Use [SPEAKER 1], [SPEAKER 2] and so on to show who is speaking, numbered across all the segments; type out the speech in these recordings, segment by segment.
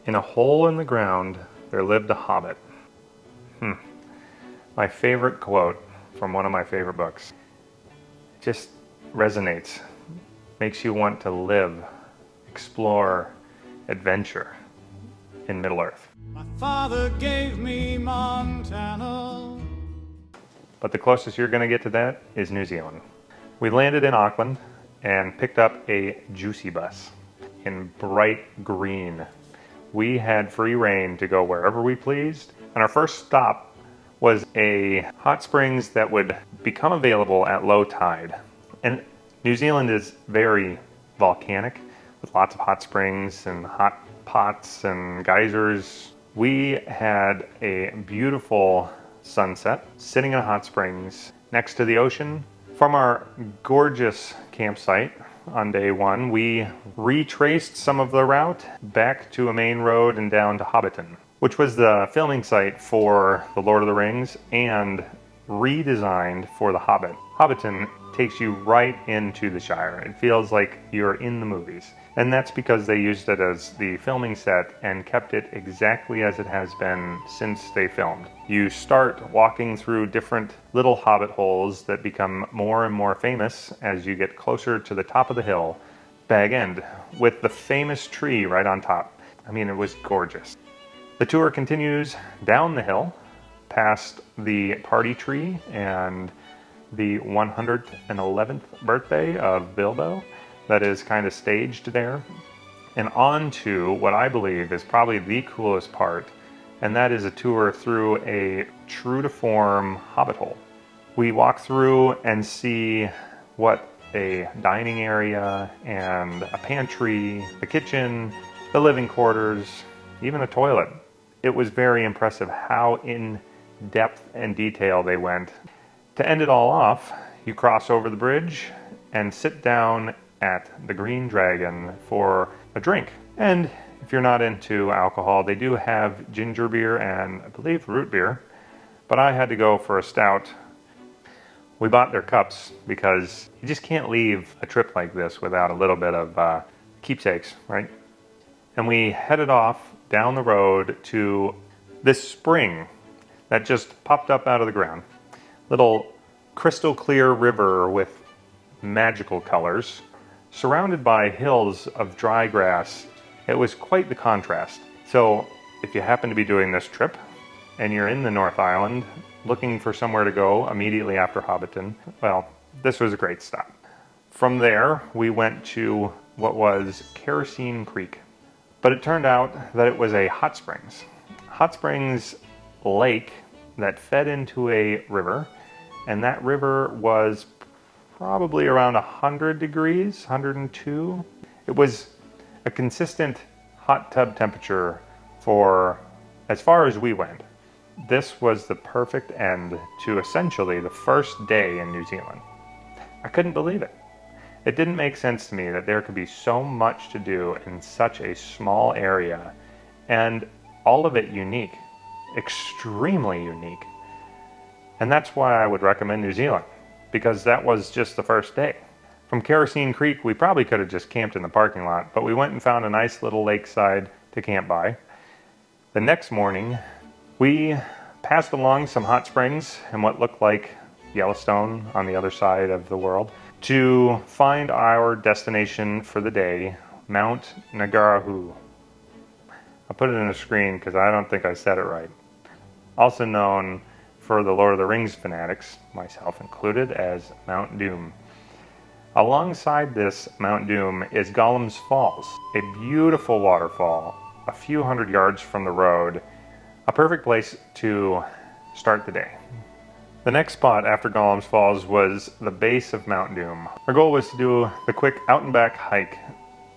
[SPEAKER 1] In a hole in the ground, there lived a hobbit. My favorite quote from one of my favorite books. Just resonates. Makes you want to live, explore, adventure in Middle-earth.
[SPEAKER 2] My father gave me Montana.
[SPEAKER 1] But the closest you're going to get to that is New Zealand. We landed in Auckland and picked up a JUCY bus in bright green. We had free reign to go wherever we pleased, and our first stop was a hot springs that would become available at low tide. And New Zealand is very volcanic, with lots of hot springs and hot pots and geysers. We had a beautiful sunset sitting in hot springs next to the ocean. From our gorgeous campsite on day one, we retraced some of the route back to a main road and down to Hobbiton, which was the filming site for The Lord of the Rings and redesigned for The Hobbit. Hobbiton takes you right into the Shire. It feels like you're in the movies. And that's because they used it as the filming set and kept it exactly as it has been since they filmed. You start walking through different little hobbit holes that become more and more famous as you get closer to the top of the hill, Bag End, with the famous tree right on top. I mean, it was gorgeous. The tour continues down the hill, past the party tree and the 111th birthday of Bilbo that is kind of staged there, and on to what I believe is probably the coolest part, and that is a tour through a true to form hobbit hole. We walk through and see what a dining area and a pantry, a kitchen, the living quarters, even a toilet. It was very impressive how in depth and detail they went. To end it all off, you cross over the bridge and sit down at the Green Dragon for a drink. And if you're not into alcohol, they do have ginger beer and I believe root beer, but I had to go for a stout. We bought their cups because you just can't leave a trip like this without a little bit of keepsakes, right? And we headed off down the road to this spring that just popped up out of the ground. Little crystal clear river with magical colors, surrounded by hills of dry grass. It was quite the contrast. So if you happen to be doing this trip and you're in the North Island looking for somewhere to go immediately after Hobbiton, well, this was a great stop. From there, we went to what was Kerosene Creek. But it turned out that it was a hot springs lake that fed into a river, and that river was probably around 100 degrees, 102. It was a consistent hot tub temperature for as far as we went. This was the perfect end to essentially the first day in New Zealand. I couldn't believe it. It didn't make sense to me that there could be so much to do in such a small area, and all of it unique, extremely unique. And that's why I would recommend New Zealand, because that was just the first day. From Kerosene Creek, we probably could have just camped in the parking lot, but we went and found a nice little lakeside to camp by. The next morning, we passed along some hot springs and what looked like Yellowstone on the other side of the world to find our destination for the day, Mount Ngauruhoe. I'll put it in the screen because I don't think I said it right. Also known for the Lord of the Rings fanatics, myself included, as Mount Doom. Alongside this Mount Doom is Gollum's Falls, a beautiful waterfall a few hundred yards from the road, a perfect place to start the day. The next spot after Gollum's Falls was the base of Mount Doom. Our goal was to do the quick out and back hike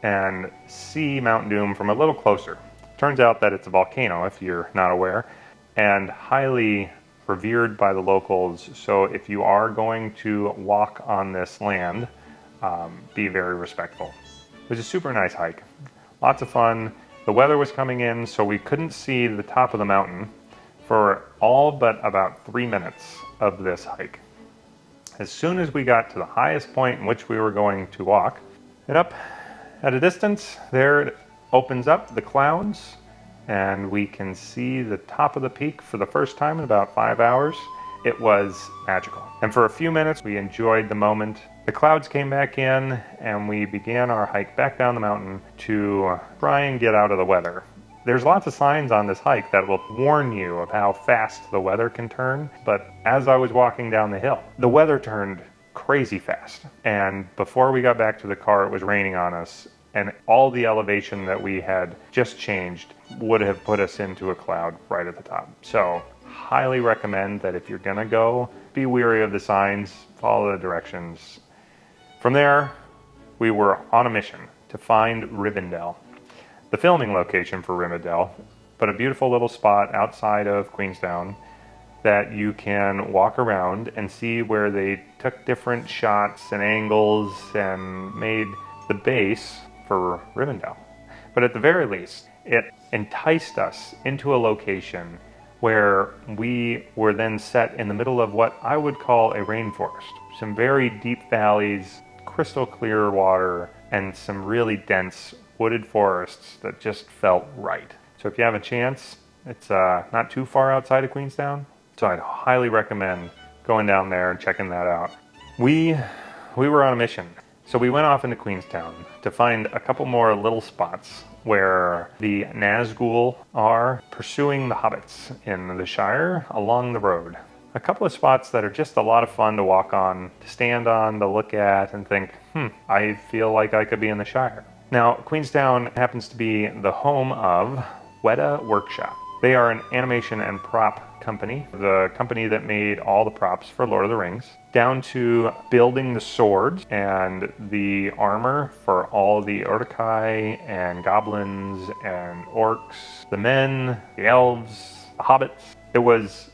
[SPEAKER 1] and see Mount Doom from a little closer. Turns out that it's a volcano, if you're not aware, and highly revered by the locals. So if you are going to walk on this land, be very respectful. It was a super nice hike. Lots of fun. The weather was coming in, so we couldn't see the top of the mountain for all but about 3 minutes of this hike. As soon as we got to the highest point in which we were going to walk, and up at a distance, there it opens up, the clouds, and we can see the top of the peak for the first time in about 5 hours. It was magical. And for a few minutes, we enjoyed the moment. The clouds came back in, and we began our hike back down the mountain to try and get out of the weather. There's lots of signs on this hike that will warn you of how fast the weather can turn, but as I was walking down the hill, the weather turned crazy fast. And before we got back to the car, it was raining on us, and all the elevation that we had just changed would have put us into a cloud right at the top. So highly recommend that if you're gonna go, be wary of the signs, follow the directions. From there, we were on a mission to find Rivendell, the filming location for Rivendell, but a beautiful little spot outside of Queenstown that you can walk around and see where they took different shots and angles and made the base for Rivendell. But at the very least, it enticed us into a location where we were then set in the middle of what I would call a rainforest. Some very deep valleys, crystal clear water, and some really dense wooded forests that just felt right. So if you have a chance, it's not too far outside of Queenstown, so I'd highly recommend going down there and checking that out. We were on a mission. So we went off into Queenstown to find a couple more little spots where the Nazgul are pursuing the hobbits in the Shire along the road. A couple of spots that are just a lot of fun to walk on, to stand on, to look at and think, I feel like I could be in the Shire. Now, Queenstown happens to be the home of Weta Workshop. They are an animation and prop company, the company that made all the props for Lord of the Rings, down to building the swords and the armor for all the Uruk-hai and goblins and orcs, the men, the elves, the hobbits. It was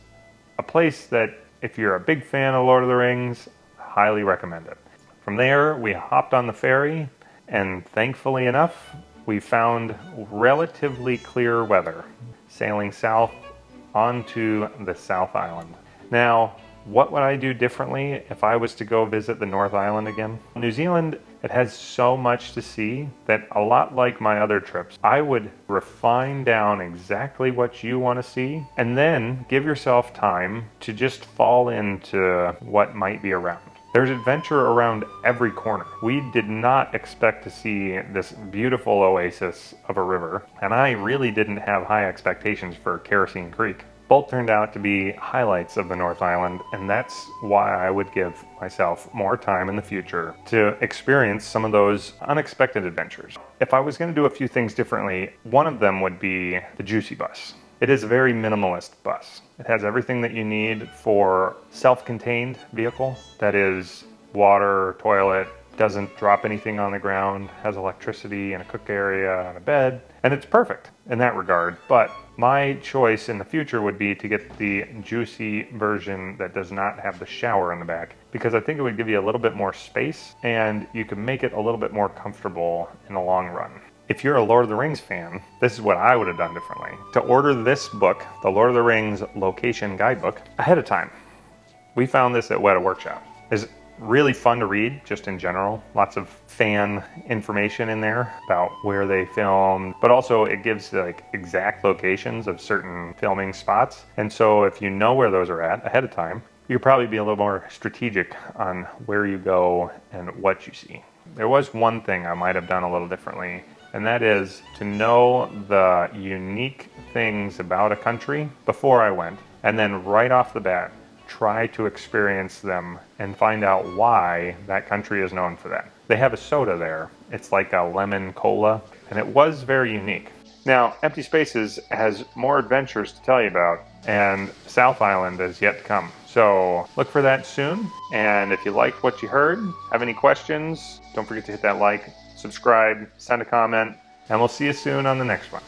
[SPEAKER 1] a place that, if you're a big fan of Lord of the Rings, highly recommend it. From there, we hopped on the ferry, and thankfully enough, we found relatively clear weather, sailing south onto the South Island. Now, what would I do differently if I was to go visit the North Island again? New Zealand, it has so much to see that, a lot like my other trips, I would refine down exactly what you want to see and then give yourself time to just fall into what might be around. There's adventure around every corner. We did not expect to see this beautiful oasis of a river, and I really didn't have high expectations for Kerosene Creek. Both turned out to be highlights of the North Island, and that's why I would give myself more time in the future to experience some of those unexpected adventures. If I was going to do a few things differently, one of them would be the JUCY bus. It is a very minimalist bus. It has everything that you need for self-contained vehicle. That is water, toilet, doesn't drop anything on the ground, has electricity and a cook area and a bed, and it's perfect in that regard. But my choice in the future would be to get the JUCY version that does not have the shower in the back, because I think it would give you a little bit more space and you can make it a little bit more comfortable in the long run. If you're a Lord of the Rings fan, this is what I would have done differently. To order this book, the Lord of the Rings Location Guidebook, ahead of time. We found this at Weta Workshop. It's really fun to read, just in general. Lots of fan information in there about where they filmed, but also it gives like exact locations of certain filming spots. And so if you know where those are at ahead of time, you'll probably be a little more strategic on where you go and what you see. There was one thing I might have done a little differently, and that is to know the unique things about a country before I went, and then right off the bat, try to experience them and find out why that country is known for that. They have a soda there. It's like a lemon cola, and it was very unique. Now, Empty Spaces has more adventures to tell you about, and South Island is yet to come. So look for that soon. And if you liked what you heard, have any questions, don't forget to hit that like, subscribe, send a comment, and we'll see you soon on the next one.